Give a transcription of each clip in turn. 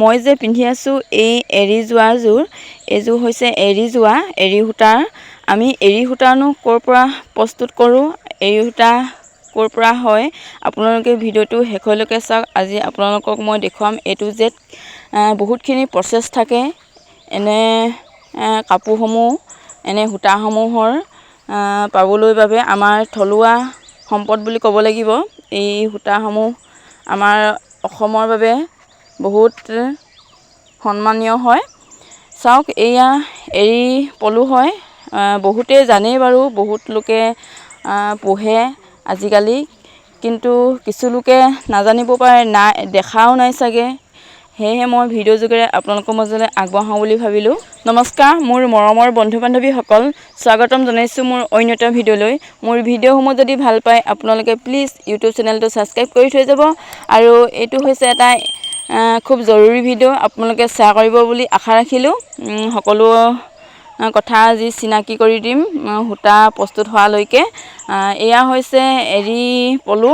মই যে পিন্ধি আছোঁ এই এৰী যোৱাযোৰ, এইযোৰ হৈছে এৰী যোৱা, এৰী সূতাৰ। আমি এৰী সূতানো ক'ৰ পৰা প্ৰস্তুত কৰোঁ, এৰী সূতা ক'ৰ পৰা হয়, আপোনালোকে ভিডিঅ'টো শেষলৈকে চাওক। আজি আপোনালোকক মই দেখুৱাম A to Z। বহুতখিনি প্ৰচেছ থাকে এনে কাপোৰসমূহ, এনে সূতাসমূহৰ পাবলৈ বাবে আমাৰ থলুৱা সম্পদ বুলি ক'ব লাগিব। এই সূতাসমূহ আমাৰ অসমৰ বাবে বহুত সন্মানীয় হয়। চাওক, এয়া এৰী পলু হয়। বহুতেই জানেই বাৰু, বহুত লোকে পোহে আজিকালি, কিন্তু কিছু লোকে নাজানিব পাৰে, নাই দেখাও নাই চাগে। সেয়েহে মই ভিডিঅ' যোগেৰে আপোনালোকৰ মাজলৈ আগবঢ়াওঁ বুলি ভাবিলোঁ। নমস্কাৰ মোৰ মৰমৰ বন্ধু বান্ধৱীসকল, স্বাগতম জনাইছোঁ মোৰ অন্য এটা ভিডিঅ'লৈ। মোৰ ভিডিঅ'সমূহ যদি ভাল পায় আপোনালোকে প্লিজ ইউটিউব চেনেলটো ছাবস্ক্ৰাইব কৰি থৈ যাব। আৰু এইটো হৈছে এটা খুব জৰুৰী ভিডিঅ', আপোনালোকে শ্বেয়াৰ কৰিব বুলি আশা ৰাখিলোঁ। সকলো কথা আজি চিনাকি কৰি দিম সূতা প্ৰস্তুত হোৱালৈকে। এয়া হৈছে এৰী পলু।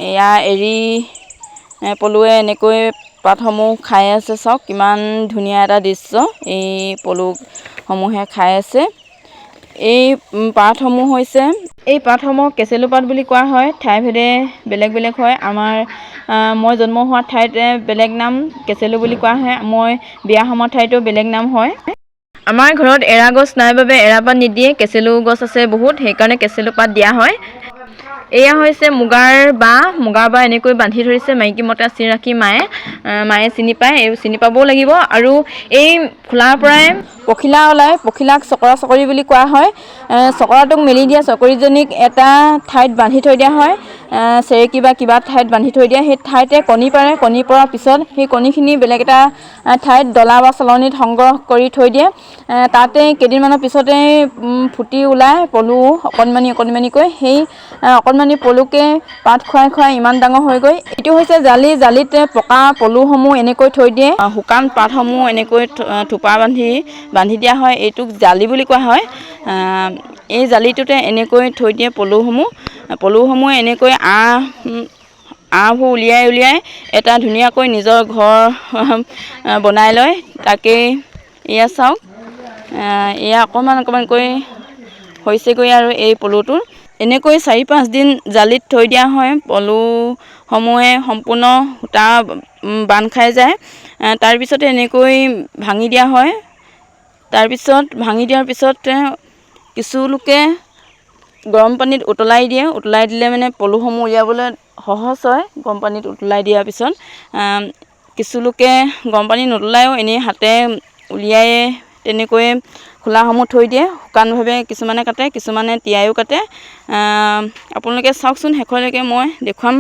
এয়া এৰী পলুৱে এনেকৈ পাতসমূহ খাই আছে। চাওক কিমান ধুনীয়া এটা দৃশ্য, এই পলুসমূহে খাই আছে। এই পাতসমূহ হৈছে, এই পাতসমূহ কেচেলু পাত বুলি কোৱা হয়। ঠাইভেদে বেলেগ বেলেগ হয়। মই জন্ম হোৱা ঠাইতে বেলেগ নাম কেচেলু বুলি কোৱা হয়, মই বিয়া হোৱা ঠাইতো বেলেগ নাম হয়। আমাৰ ঘৰত এৰা গছ নাই বাবে এৰা পাত নিদিয়ে, কেচেলু গছ আছে বহুত, সেইকাৰণে কেচেলু পাত দিয়া হয়। এয়া হৈছে মুগাৰ বাঁহ এনেকৈ বান্ধি ধৰিছে মাইকী মতা চিন ৰাখি মায়ে চিনি পায়, এই চিনি পাবও লাগিব। আৰু এই খোলাৰ পৰাই পখিলা ওলায়, পখিলাক চকৰা চকৰি বুলি কোৱা হয়। চকৰাটোক মেলি দিয়া চকৰিজনীক এটা ঠাইত বান্ধি থৈ দিয়া হয়, চেৰেকী বা কিবা ঠাইত বান্ধি থৈ দিয়ে। সেই ঠাইতে কণী পাৰে, কণী পৰাৰ পিছত সেই কণীখিনি বেলেগ এটা ঠাইত ডলা বা চালনীত সংগ্ৰহ কৰি থৈ দিয়ে। তাতে কেইদিনমানৰ পিছতে ফুটি ওলায় পলু অকণমানি অকণমানিকৈ। সেই অকণমানি পলুকে পাত খুৱাই খুৱাই ইমান ডাঙৰ হয়গৈ। এইটো হৈছে জালি, জালিতে পকা পলুসমূহ এনেকৈ থৈ দিয়ে। শুকান পাতসমূহ এনেকৈ থোপা বান্ধি দিয়া হয়, এইটোক জালি বুলি কোৱা হয়। এই জালিটোতে এনেকৈ থৈ দিয়ে পলুসমূহ এনেকৈ আহবোৰ উলিয়াই এটা ধুনীয়াকৈ নিজৰ ঘৰ বনাই লয়। তাকেই এয়া চাওক, এয়া অকণমানকৈ হৈছেগৈ। আৰু এই পলুটোৰ এনেকৈ 4-5 দিন জালিত থৈ দিয়া হয়। পলুসমূহে সম্পূৰ্ণ সূতা বান্ধ খাই যায়। তাৰপিছতে এনেকৈ ভাঙি দিয়া হয়। তাৰপিছত ভাঙি দিয়াৰ পিছত কিছু লোকে গৰম পানীত উতলাই দিয়ে, উতলাই দিলে মানে পলুসমূহ উলিয়াবলৈ সহজ হয়। গৰম পানীত উতলাই দিয়াৰ পিছত কিছু লোকে গৰম পানী নুতলায়ো এনেই হাতে উলিয়াই তেনেকৈ খোলাসমূহ থৈ দিয়ে। শুকানভাৱে কিছুমানে কাটে, কিছুমানে তিয়াইও কাটে। আপোনালোকে চাওকচোন শেষলৈকে, মই দেখুৱাম,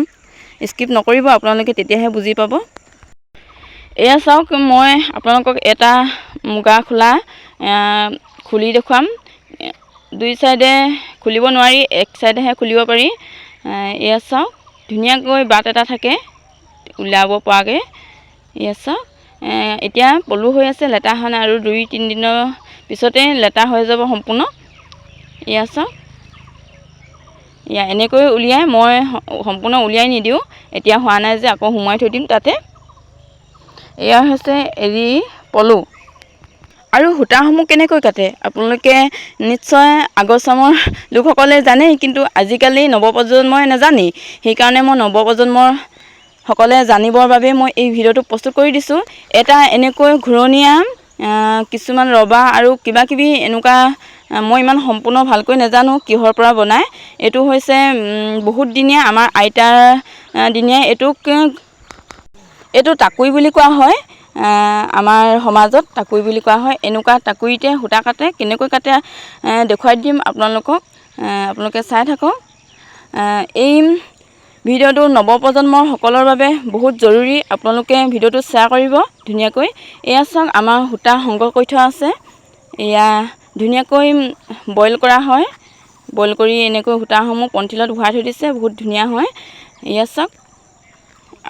স্কিপ নকৰিব আপোনালোকে, তেতিয়াহে বুজি পাব। এয়া চাওক, মই আপোনালোকক এটা মুগা খোলা খুলি দেখুৱাম। দুই চাইডে খুলিব নোৱাৰি, এক চাইডেহে খুলিব পাৰি। এয়া চাওক, ধুনীয়াকৈ বাট এটা থাকে উলিয়াব পৰাকৈ। এয়া চাওক, এতিয়া পলু হৈ আছে, লেটা হোৱা নাই, আৰু 2-3 দিনৰ পিছতে লেটা হৈ যাব সম্পূৰ্ণ। এয়া চাওক, এয়া এনেকৈ উলিয়াই, মই সম্পূৰ্ণ উলিয়াই নিদিওঁ, এতিয়া হোৱা নাই যে আকৌ সোমোৱাই থৈ দিম তাতে। এয়া হৈছে এৰী পলু। আৰু সূতাসমূহ কেনেকৈ কাটে আপোনালোকে নিশ্চয় আগৰ চামৰ লোকসকলে জানেই, কিন্তু আজিকালি নৱপ্ৰজন্মই নাজানেই। সেইকাৰণে মই নৱপ্ৰজন্মৰ সকলে জানিবৰ বাবে মই এই ভিডিঅ'টো প্ৰস্তুত কৰি দিছোঁ। এটা এনেকৈ ঘূৰণীয়া কিছুমান ৰবাৰ আৰু কিবাকিবি এনেকুৱা, মই ইমান সম্পূৰ্ণ ভালকৈ নাজানো কিহৰ পৰা বনায়। এইটো হৈছে বহুত দিনীয়া, আমাৰ আইতাৰ দিনীয়া। এইটো টাকুৰি বুলি কোৱা হয়, আমাৰ সমাজত টাকুৰি বুলি কোৱা হয়। এনেকুৱা টাকুৰিতে সূতা কাটে। কেনেকৈ কাটে দেখুৱাই দিম আপোনালোকক, আপোনালোকে চাই থাকক। এই ভিডিঅ'টো নৱপ্ৰজন্মৰ সকলৰ বাবে বহুত জৰুৰী, আপোনালোকে ভিডিঅ'টো শ্বেয়াৰ কৰিব ধুনীয়াকৈ। এয়া চাওক, আমাৰ সূতা সংগ্ৰহ কৰি থোৱা আছে। এয়া ধুনীয়াকৈ বইল কৰা হয়, বইল কৰি এনেকৈ সূতাসমূহ পলিথিনত ভৰাই থৈ দিছে, বহুত ধুনীয়া হয়। এয়া চাওক,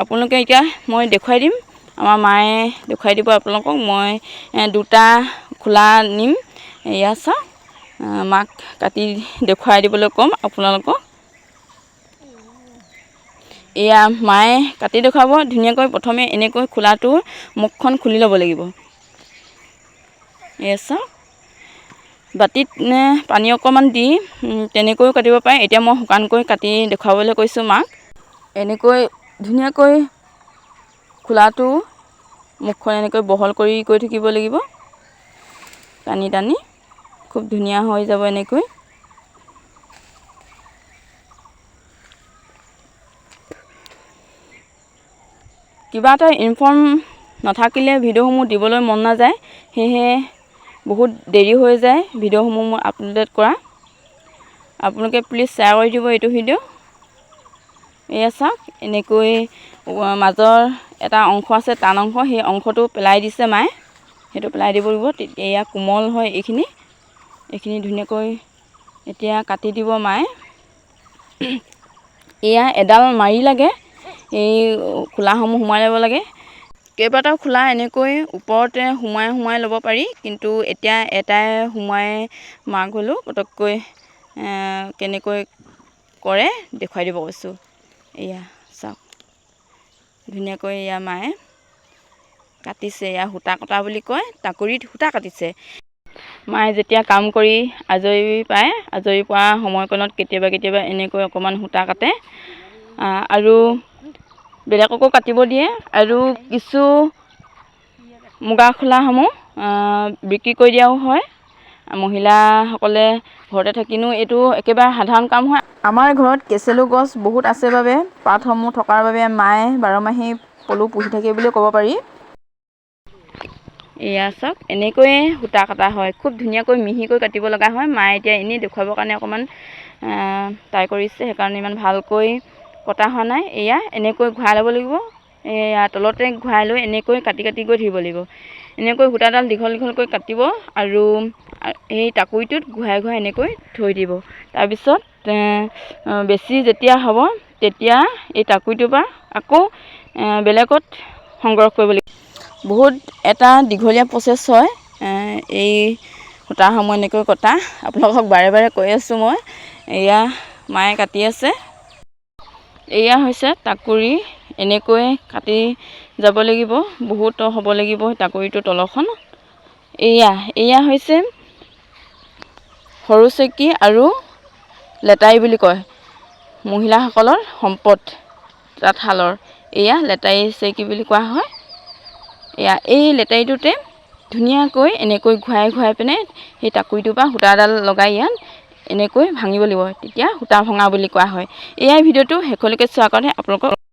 আপোনালোকে এতিয়া মই দেখুৱাই দিম, আমাৰ মায়ে দেখুৱাই দিব আপোনালোকক। মই 2টা খোলা নিম। এয়া চাওক, মাক কাটি দেখুৱাই দিবলৈ ক'ম আপোনালোকক। এয়া মায়ে কাটি দেখুৱাব ধুনীয়াকৈ। প্ৰথমে এনেকৈ খোলাটোৰ মুখখন খুলি ল'ব লাগিব। এয়া চাওক, বাতিত পানী অকণমান দি তেনেকৈও কাটিব পাৰে। এতিয়া মই শুকানকৈ কাটি দেখুৱাবলৈ কৈছোঁ মাক। এনেকৈ ধুনীয়াকৈ খোলাটো মুখখন এনেকৈ বহল কৰি থাকিব লাগিব, টানি টানি। খুব ধুনীয়া হৈ যাব এনেকৈ। কিবা এটা ইনফৰ্ম নাথাকিলে ভিডিঅ'সমূহ দিবলৈ মন নাযায়, সেয়েহে বহুত দেৰি হৈ যায় ভিডিঅ'সমূহ মই আপলোড কৰা। আপোনালোকে প্লিজ শ্বেয়াৰ কৰি দিব এইটো ভিডিঅ'। এয়া চাওক, এনেকৈ মাজৰ এটা অংশ আছে টান অংশ, সেই অংশটো পেলাই দিছে মায়ে। সেইটো পেলাই দিব লাগিব, তেতিয়া এয়া কোমল হয় এইখিনি ধুনীয়াকৈ এতিয়া কাটি দিব মায়ে। এয়া এডাল মাৰি লাগে, এই খোলাসমূহ সোমাই ল'ব লাগে। কেইবাটাও খোলা এনেকৈ ওপৰতে সোমাই ল'ব পাৰি, কিন্তু এতিয়া এটাই সোমাই মাক হ'লেও পটককৈ কেনেকৈ কৰে দেখুৱাই দিব কৈছোঁ। এয়া চাওক, ধুনীয়াকৈ এয়া মায়ে কাটিছে। এয়া সূতা কটা বুলি কয়, টাকুৰিত সূতা কাটিছে। মায়ে যেতিয়া কাম কৰি আজৰি পায়, আজৰি পোৱা সময়কণত কেতিয়াবা এনেকৈ অকণমান সূতা কাটে আৰু বেলেগকো কাটিব দিয়ে। আৰু কিছু মুগা খোলাসমূহ বিক্ৰী কৰি দিয়াও হয়। মহিলাসকলে ঘৰতে থাকিনো এইটো একেবাৰে সাধাৰণ কাম হয়। আমাৰ ঘৰত কেচেলু গছ বহুত আছে বাবে, পাতসমূহ থকাৰ বাবে মায়ে বাৰমাহী পলু পুহি থাকে বুলি ক'ব পাৰি। এয়া চাওক, এনেকৈয়ে সূতা কটা হয়। খুব ধুনীয়াকৈ মিহিকৈ কাটিব লগা হয়। মায়ে এতিয়া এনেই দেখুৱাবৰ কাৰণে অকণমান ট্ৰাই কৰিছে, সেইকাৰণে ইমান ভালকৈ কটা হোৱা নাই। এয়া এনেকৈ ঘূৰাই ল'ব লাগিব। এয়া তলতে ঘূৰাই লৈ এনেকৈ কাটি গৈ থাকিব লাগিব। এনেকৈ সূতাডাল দীঘলকৈ কাটিব আৰু এই টাকুৰিটোত ঘূৰাই এনেকৈ থৈ দিব। তাৰপিছত বেছি যেতিয়া হ'ব, তেতিয়া এই টাকুৰিটোৰ পৰা আকৌ বেলেগত সংগ্ৰহ কৰিব লাগিব। বহুত এটা দীঘলীয়া প্ৰচেছ হয় এই সূতাসমূহ এনেকৈ কটা। আপোনালোকক বাৰে কৈ আছোঁ মই। এয়া মায়ে কাটি আছে। এয়া হৈছে টাকুৰি। এনেকৈ কাটি যাব লাগিব, বহুত হ'ব লাগিব টাকুৰিটোৰ তলখন। এয়া হৈছে সৰু চকী আৰু লেটাই বুলি কয়, মহিলাসকলৰ সম্পদ তাঁতশালৰ। এয়া লেটাই চেকি বুলি কোৱা হয়। এয়া এই লেটাইটোতে ধুনীয়াকৈ এনেকৈ ঘূৰাই পিনে সেই টাকুৰিটোৰ পৰা সূতাডাল লগাই ইয়াত এনেকৈ ভাঙিব লাগিব, তেতিয়া সূতা ভঙা বুলি কোৱা হয়। এয়াই ভিডিঅ'টো শেষলৈকে চোৱাৰ কাৰণে আপোনালোকক